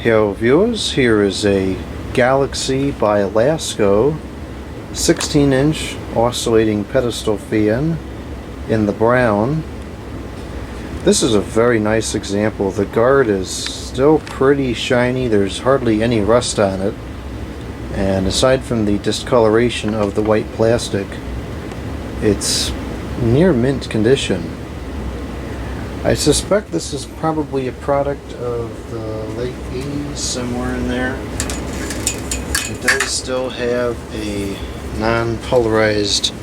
Hello viewers, here is a Galaxy by Lasco 16-inch oscillating pedestal fan in the brown. This is a very nice example. The guard is still pretty shiny, there's hardly any rust on it, and aside from the discoloration of the white plastic, it's near mint condition. I suspect this is probably a product of the late 80s, somewhere in there. It does still have a non-polarized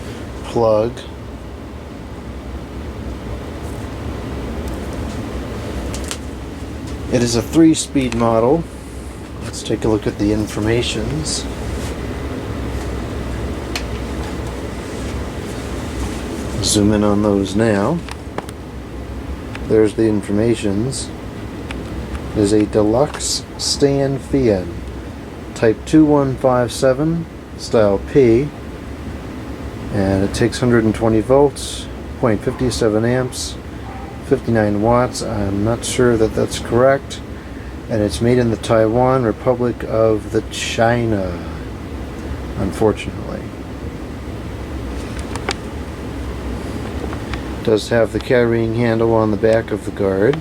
plug. It is a 3-speed model. Let's take a look at the informations. Zoom in on those now. There's the informations. It is a deluxe stand fan, type 2157, style P, and it takes 120 volts, 0.57 amps, 59 watts. I'm not sure that that's correct, and it's made in the Taiwan Republic of the China, unfortunately. Does have the carrying handle on the back of the guard.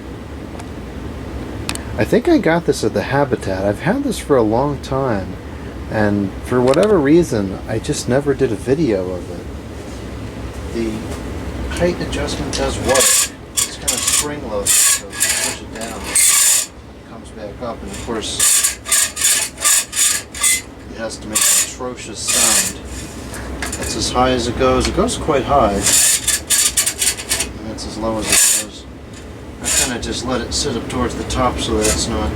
I think I got this at the Habitat. I've had this for a long time, and for whatever reason I just never did a video of it. The height adjustment does work. It's kind of spring loaded, so if you push it down it comes back up, and of course it has to make an atrocious sound. That's as high as it goes. It goes quite high. As low as it goes. I kind of just let it sit up towards the top so that it's not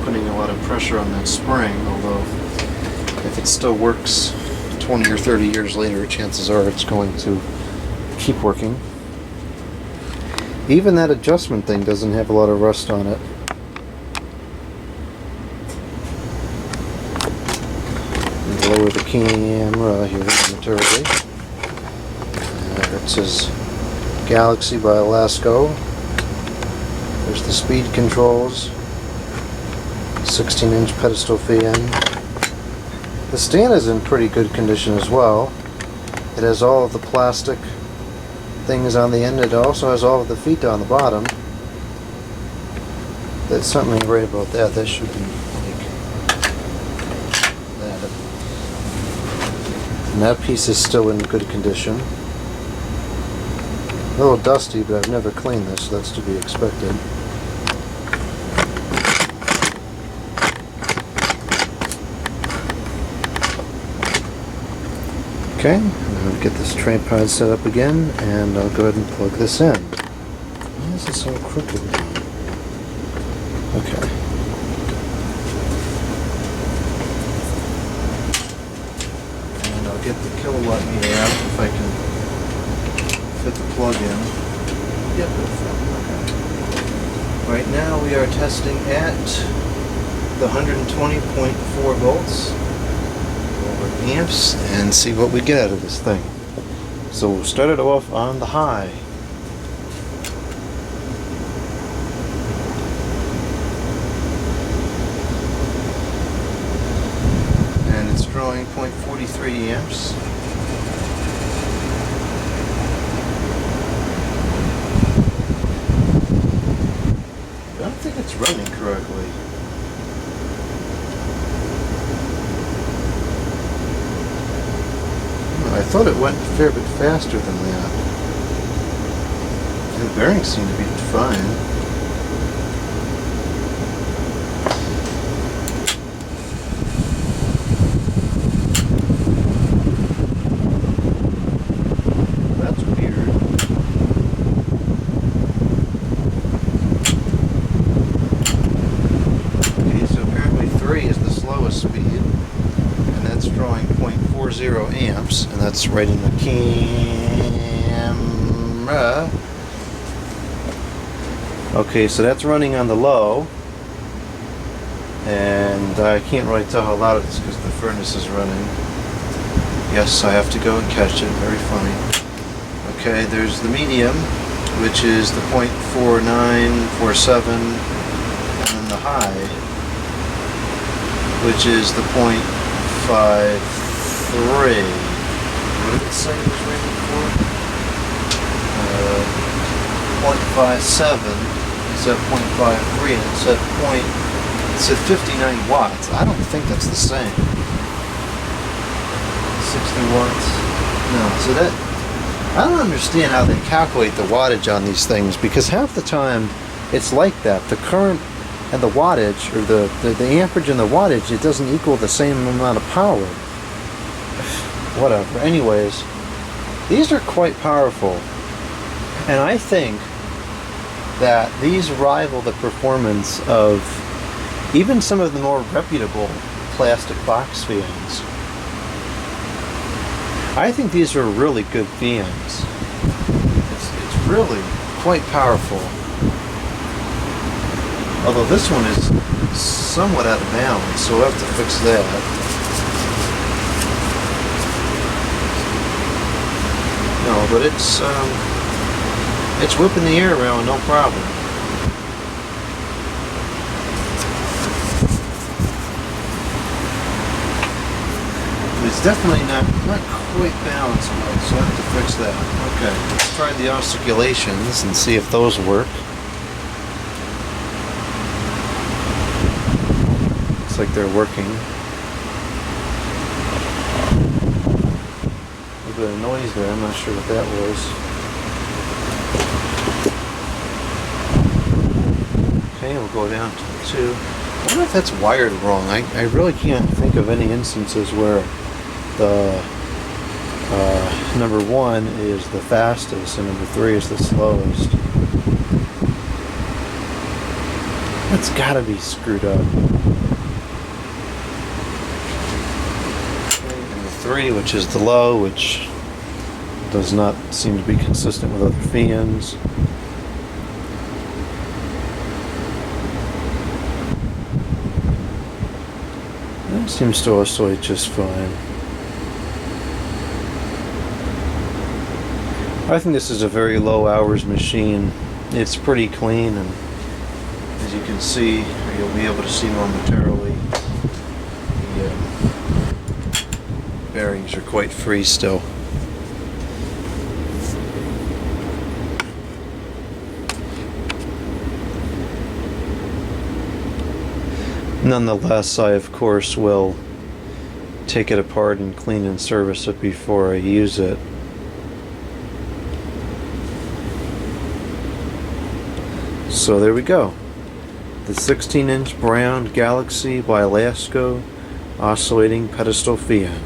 putting a lot of pressure on that spring, although if it still works 20 or 30 years later, chances are it's going to keep working. Even that adjustment thing doesn't have a lot of rust on it. Lower the camera here momentarily. There it says Galaxy by Lasco. There's the speed controls. 16-inch pedestal fan. The stand is in pretty good condition as well. It has all of the plastic things on the end. It also has all of the feet on the bottom. There's something great about that. That should be like that. And that piece is still in good condition. A little dusty, but I've never cleaned this, so that's to be expected. Okay, I'm going to get this tripod set up again, and I'll go ahead and plug this in. Why is this all crooked now? Okay. And I'll get the kilowatt meter out if I can fit the plug in. Yep, okay. Right now we are testing at the 120.4 volts over amps and see what we get out of this thing. So we'll start it off on the high. And it's drawing 0.43 amps. I don't think it's running correctly. I thought it went a fair bit faster than that. And the bearings seem to be fine. Speed, and that's drawing 0.40 amps, and that's right in the camera. Okay, so that's running on the low, and I can't really tell how loud it is because the furnace is running. Yes, I have to go and catch it. Very funny. Okay, there's the medium, which is the 0.4947, and the high, which is the 0.53. What did it say it was rated for? 0.57 instead of 0.53, and it said 59 watts. I don't think that's the same. 60 watts. No, so that, I don't understand how they calculate the wattage on these things, because half the time it's like that. The current and the wattage, or the amperage and the wattage, it doesn't equal the same amount of power. Whatever. Anyways, these are quite powerful. And I think that these rival the performance of even some of the more reputable plastic box fans. I think these are really good fans. It's really quite powerful. Although this one is somewhat out of balance, so we'll have to fix that. No, but it's whipping the air around, no problem. It's definitely not quite balanced well, so I have to fix that. Okay, let's try the oscillations and see if those work. Looks like they're working. A little bit of noise there, I'm not sure what that was. Okay, we'll go down to 2. I wonder if that's wired wrong. I really can't think of any instances where the number 1 is the fastest and number 3 is the slowest. It's gotta be screwed up. Okay, number 3, which is the low, which does not seem to be consistent with other fans. That seems to oscillate just fine. I think this is a very low hours machine. It's pretty clean, and as you can see, or you'll be able to see momentarily, the bearings are quite free still. Nonetheless, I of course will take it apart and clean and service it before I use it. So there we go. The 16-inch Brown Galaxy by Oscillating Pedestal fan.